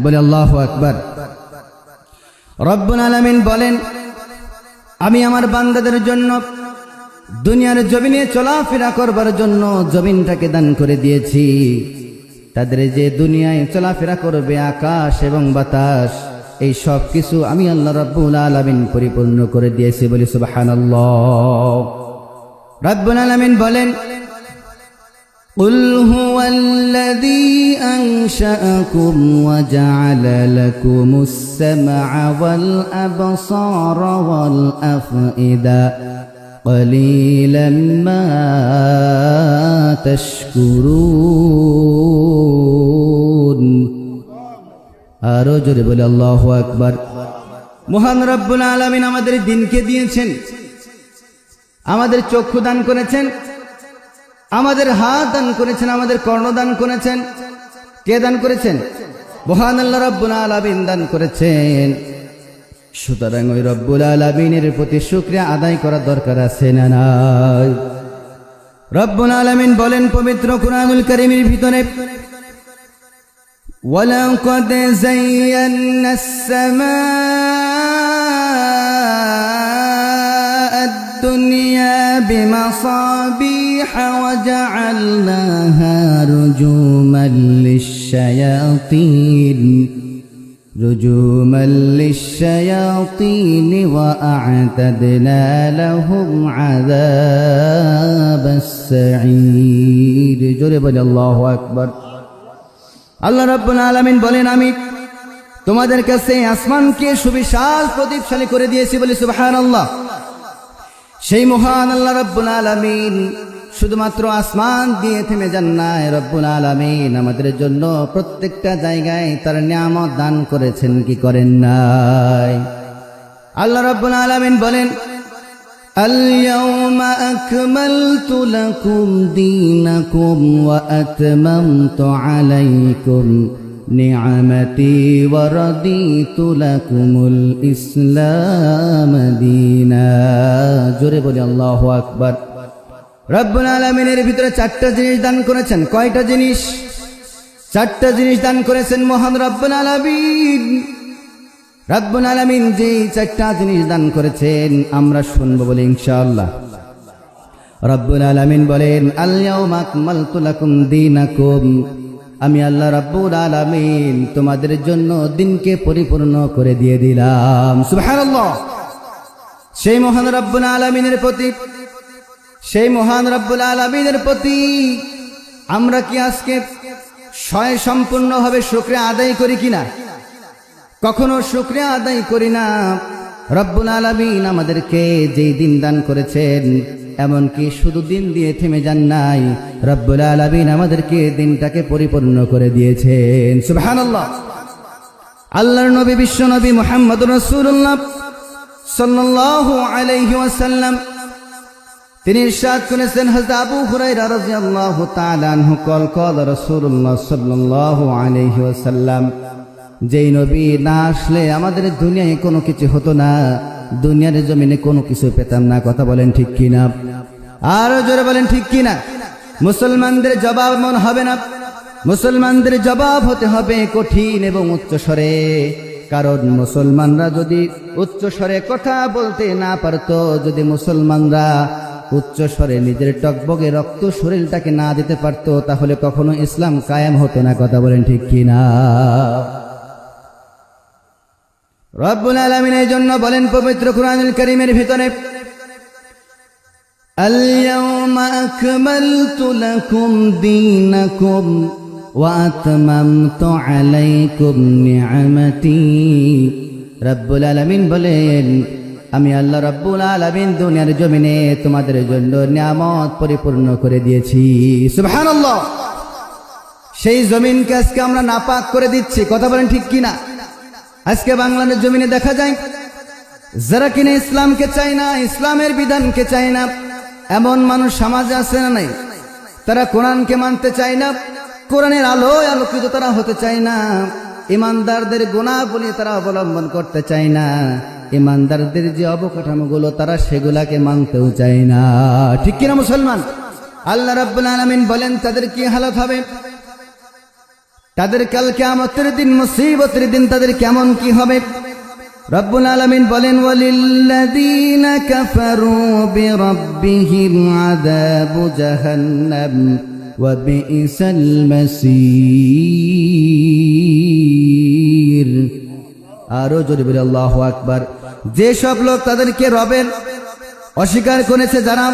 বলে আল্লাহু আকবার। রব্বুল আলামিন বলেন, আমি আমার বান্দাদের জন্য দুনিয়ার জমিনে চলাফেরা করবার জন্য জমিনটাকে দান করে দিয়েছি। তাদের যে দুনিয়ায় চলাফেরা করবে আকাশ এবং বাতাস, এই সব কিছু আমি আল্লাহ রাব্বুল আলামিন পরিপূর্ণ করে দিয়েছি। বলি সুবহানাল্লাহ। রব্বুল আলামিন বলেন, কুল হুয়াল্লাযী আনশাআকুম ওয়া জা'আলা লাকুমুস সাম'a ওয়াল আবসারা ওয়াল আফইদা ক্বালীলাম মা তাশকুরুন। আরো জোরে বলে আল্লাহু আকবার। মহান রব্বুল আলামিন আমাদের দিনকে দিয়েছেন, আমাদের চক্ষু দান করেছেন, আমাদের হাত দান করেছেন, আমাদের কর্ণ দান করেছেন। কে দান করেছেন? মহান আল্লাহ রব্বুল আলামিন দান করেছেন। সুতরাং ওই রব্বুল আলামিনের প্রতি শুকরিয়া আদায় করা দরকার আছে না নাই? রব্বুল আলামিন বলেন পবিত্র কুরআনুল কারীমের ভিতরে, ওয়ালাকাদ যায়্যানাস সামাআদ দুনিয়া বিমাসাবিহা ওয়া জা'আলনাহা রুজুমান লিশ-শায়াতিন ওয়া আ'তাদনা লাহুম আযাবাস সাঈর। জোরে বলে আল্লাহু আকবার। আল্লাহ রাব্বুল আলামিন বলেন, আমি তোমাদের কাছে আসমানকে সুবিশাল প্রদীপশালী করে দিয়েছি। বলি সুবহানাল্লাহ। সেই মহান আল্লাহ রাব্বুল আলামিন শুধুমাত্র আসমান দিয়ে থেমে যান নাই। রব্বুল আলামিন আমাদের জন্য প্রত্যেকটা জায়গায় তার নিয়ামত দান করেছেন, কি করেন নাই? আল্লাহ রাব্বুল আলামিন বলেন, اليوم أكملت لكم دينكم وأتممت عليكم نعمتي ورضيت لكم الإسلام دينا। জোরে বলি আল্লাহু আকবার। রব্বুল আলামিনের ভিতরে চারটা জিনিস দান করেছেন। কয়টা জিনিস? চারটা জিনিস দান করেছেন মহান রব্বুল আলামিন। রব্বুল আলামিন যে চারটা জিনিস দান করেছেন আমরা শুনবো বলে ইনশাআল্লাহ। রব্বুল আলামিন বলেন, আল ইয়াউমা আকমালতু লাকুম দীনাকুম, আমি আল্লাহ রব্বুল আলামিন তোমাদের জন্য দিনকে পরিপূর্ণ করে দিয়ে দিলাম। সুবহানাল্লাহ। সেই মহান রব্বুল আলামিনের প্রতি, সেই মহান রব্বুল আলামিনের প্রতি আমরা কি আজকে সম্পূর্ণভাবে শুকরিয়া আদায় করি কিনা? কখনো শুকরিয়া আদায় করি না। রব্বুল আলামিন আমাদেরকে যেই দিন দান করেছেন, এমনকি শুধু দিন দিয়ে থেমে যান নাই, রব্বুল আলামিন আমাদেরকে দিনটাকে পরিপূর্ণ করে দিয়েছেন। সুবহানাল্লাহ। আল্লাহর নবী বিশ্ব নবী মুহাম্মদুর রাসূলুল্লাহ সাল্লাল্লাহু আলাইহি ওয়াসাল্লাম তিনি ইরশাদ করেছেন, হযরত আবু হুরায়রা রাদিয়াল্লাহু তাআলা আনহু ক্বালা রাসূলুল্লাহ সাল্লাল্লাহু আলাইহি ওয়াসাল্লাম, যেই নবী না আসলে আমাদের দুনিয়ায় কোনো কিছু হতো না, দুনিয়ার জমিনে কোনো কিছু পেতাম না। কথা বলেন ঠিক কিনা? আরো জোরে বলেন ঠিক কিনা? মুসলমানদের জবাব মন হবে না, মুসলমানদের জবাব হতে হবে কঠিন এবং উচ্চস্বরে। কারণ মুসলমানরা যদি উচ্চস্বরে কথা বলতে না পারত, যদি মুসলমানরা উচ্চস্বরে নিজের টকবগে রক্ত শরীরটাকে না দিতে পারত, তাহলে কখনো ইসলাম কায়েম হতো না। কথা বলেন ঠিক কিনা? রব্বুল আলামিন এই জন্য বলেন পবিত্র কুরআনুল কারীমের ভিতরে, আল ইয়াউমা আকমালতু লাকুম দীনাকুম ওয়া আতমামতু আলাইকুম নি'মাতি। রব্বুল আলামিন বলেন, আমি আল্লাহ রব্বুল আলামিন দুনিয়ার জমিনে তোমাদের জন্য নিয়ামত পরিপূর্ণ করে দিয়েছি। সুবহানাল্লাহ। সেই জমিনকে আজকে আমরা নাপাক করে দিচ্ছি। কথা বলেন ঠিক কিনা? আজকে বাংলাদেশের জমিনে দেখা যায় যারা কিনা ইসলামকে চায় না, ইসলামের বিধানকে চায় না, এমন মানুষ সমাজে আছে না নাই? তারা কোরআনকে মানতে চায় না, কোরআনের আলোয় আলোকিত তারা হতে চায় না, ইমানদারদের গুনাহগুলি তারা অবলম্বন করতে চায় না, ইমানদারদের যে অবকাঠামোগুলো তারা সেগুলাকে মানতেও চায় না। ঠিক কিনা মুসলমান? আল্লাহ রাব্বুল আলামিন বলেন তাদের কি হালত হবে? তাদের কাল কিয়ামতের দিন, মুসিবতের দিন তাদের কেমন কি হবে। রব্বুল আলামিন বলেন, ওয়ালিল্লাযীনা কাফারু বিরাব্বিহিম আযাবু জাহান্নাম ওয়া বিইসাল মাসীর। আরো জোরে বলে আল্লাহু আকবার। যে সব লোক তাদেরকে রবের অস্বীকার করেছে, যারা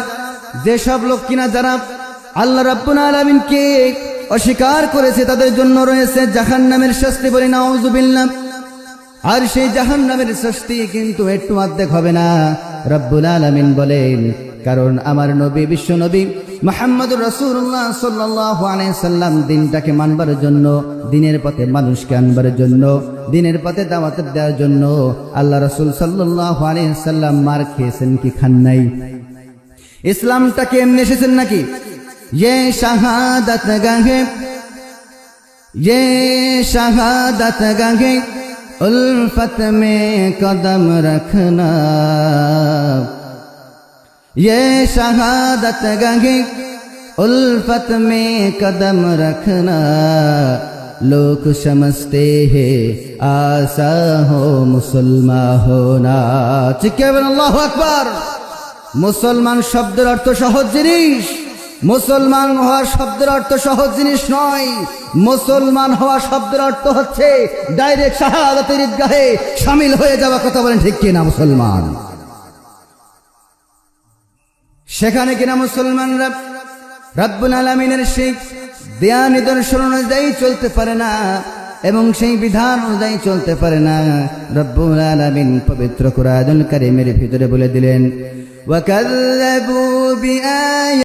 যেসব লোক কিনা যারা আল্লাহ রাব্বুল আলামিনকে অস্বীকার করেছে, তাদের জন্য রয়েছে জাহান্নামের শাস্তি। বলি নাউযুবিল্লাহ। আর সেই জাহান্নামের শাস্তি কিন্তু একটু অর্ধেক হবে না। রব্বুল আলামিন বলেন, কারণ আমার নবী, বিশ্ব নবী মুহাম্মদুর রাসূলুল্লাহ সাল্লাল্লাহু আলাইহি সাল্লাম দিনটাকে মানবার জন্য, দিনের পথে মানুষকে আনবার জন্য, দিনের পথে দাওয়াত দেওয়ার জন্য আল্লাহ রাসূল সাল্লাল্লাহু আলাইহি সাল্লাম মার খেয়েছেন কি খান নাই? ইসলামটাকে এমনি এসেছেন নাকি? ये शहादत गहे, ये शहादत गहे, उल्फत में कदम रखना, ये शहादत गहे, उल्फत में कदम रखना, लोग समझते हैं आसा हो मुसलमान होना। चिल्लाए बोलें अल्लाहु अकबर। मुसलमान शब्देर अर्थ सहज जिनिस, মুসলমান হওয়া শব্দের অর্থ সহজ জিনিস নয়। মুসলমান হওয়া শব্দের অর্থ হচ্ছে ডাইরেক্ট শাহাদাতের ঈদগাহে শামিল হয়ে যাওয়া। কথা বলেন ঠিক কিনা? মুসলমান সেখানে কিনা মুসলমানরা রব্বুল আলামিনের সেই দেয়া নিদর্শন অনুযায়ী চলতে পারে না এবং সেই বিধান অনুযায়ী চলতে পারে না। রব্বুল আলামিন পবিত্র কুরআনুল কারীমের ভিতরে বলে দিলেন, ওয়াকাযযাবু বিআয়াতি